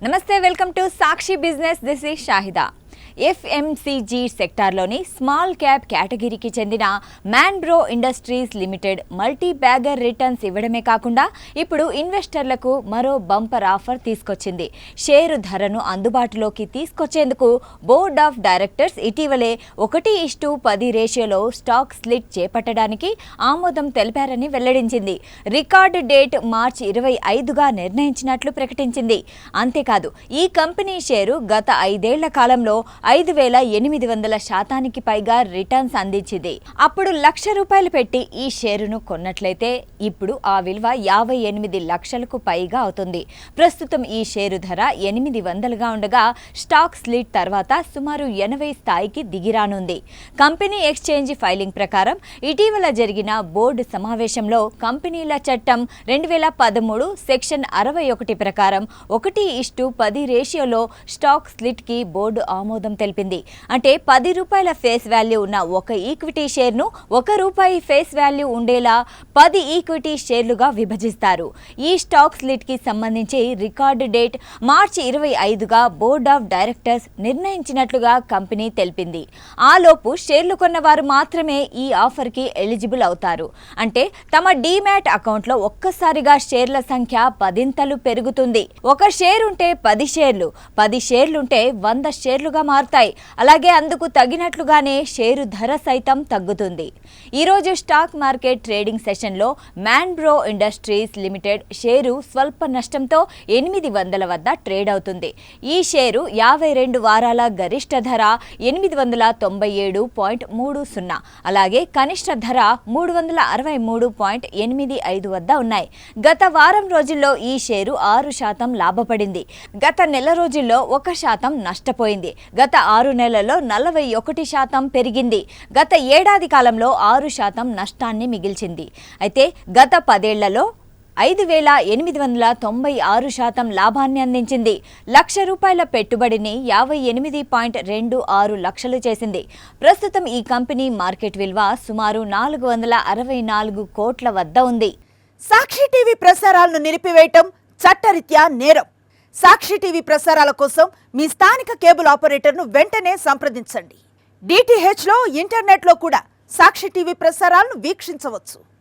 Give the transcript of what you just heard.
నమస్తే, welcome to Sakshi business. This is Shahida. FMCG సెక్టార్లోని small cap కేటగిరీకి చెందిన Manbro industries limited multi bagger returns ఇవ్వడమే కాకుండా ఇప్పుడు ఇన్వెస్టర్లకు మరో బంపర్ ఆఫర్ తీసుకొచ్చింది. షేరు ధరను అందుబాటులోకి తీసుకొచ్చేందుకు బోర్డ్ ఆఫ్ డైరెక్టర్స్ ఇటీవలే 1:10 రేషియోలో స్టాక్ స్ప్లిట్ చేపట్టడానికి ఆమోదం తెలిపారని వెల్లడించింది. రికార్డు డేట్ మార్చి 25గా నిర్ణయించినట్లు ప్రకటించింది. అంతేకాదు, ఈ కంపెనీ షేరు గత 5 ఏళ్ల కాలంలో 5,800% పైగా రిటర్న్స్ అందించింది. అప్పుడు ₹1,00,000 పెట్టి ఈ షేరును కొన్నట్లయితే ఇప్పుడు ఆ విలువ 58 లక్షలకు పైగా అవుతుంది. ప్రస్తుతం ఈ షేరు ధర 800గా ఉండగా స్టాక్ స్ప్లిట్ తర్వాత సుమారు 80 స్థాయికి దిగిరానుంది. కంపెనీ ఎక్స్చేంజ్ ఫైలింగ్ ప్రకారం ఇటీవల జరిగిన బోర్డు సమావేశంలో కంపెనీల చట్టం 2013 సెక్షన్ 61 ప్రకారం 1:10 రేషియోలో స్టాక్ స్ప్లిట్ కి బోర్డు ఆమోదం తెలిపింది. అంటే ₹10 ఫేస్ వాల్యూ ఉన్న ఒక ఈక్విటీ షేర్ను ₹1 ఫేస్ వాల్యూ ఉండేలా 10 ఈక్విటీ షేర్లుగా విభజిస్తారు. ఈ స్టాక్ స్ప్లిట్ కి సంబంధించి రికార్డు డేట్ మార్చి 25గా బోర్డ్ ఆఫ్ డైరెక్టర్స్ నిర్ణయించినట్లుగా కంపెనీ తెలిపింది. ఆలోపు షేర్లు కొన్నవారు మాత్రమే ఈ ఆఫర్ కి ఎలిజిబుల్ అవుతారు. అంటే తమ డీమ్యాట్ అకౌంట్లో ఒక్కసారిగా షేర్ల సంఖ్య 10 పెరుగుతుంది. ఒక షేర్ ఉంటే 10 షేర్లు, 10 షేర్లుంటే 100 షేర్లుగా మారుతాయి. అలాగే అందుకు తగినట్లుగానే షేరు ధర సైతం తగ్గుతుంది. ఈరోజు స్టాక్ మార్కెట్ ట్రేడింగ్ సెషన్లో మ్యాన్బ్రో ఇండస్ట్రీస్ లిమిటెడ్ షేరు స్వల్ప నష్టంతో 800 వద్ద ట్రేడ్ అవుతుంది. ఈ షేరు 52 వారాల గరిష్ట ధర 897.30, అలాగే కనిష్ట ధర 363.85 వద్ద ఉన్నాయి. గత వారం రోజుల్లో ఈ షేరు 6% లాభపడింది. గత నెల రోజుల్లో 1% నష్టపోయింది. గత 6 నెలల్లో 41% పెరిగింది. గత ఏడాది కాలంలో 6% నష్టాన్ని మిగిల్చింది. అయితే గత 10 ఏళ్లలో 5,896% లాభాన్ని అందించింది. ₹1,00,000 పెట్టుబడిని 58.26 లక్షలు చేసింది. ప్రస్తుతం ఈ కంపెనీ మార్కెట్ విలువ సుమారు 464 కోట్ల వద్ద ఉంది. సాక్షి టీవీ ప్రసారాలను నిలిపివేయటం చట్టరీత్యా నేరం. సాక్షి టీవీ ప్రసారాల కోసం మీ స్థానిక కేబుల్ ఆపరేటర్ను వెంటనే సంప్రదించండి. DTHలో ఇంటర్నెట్లో కూడా సాక్షి టీవీ ప్రసారాలను వీక్షించవచ్చు.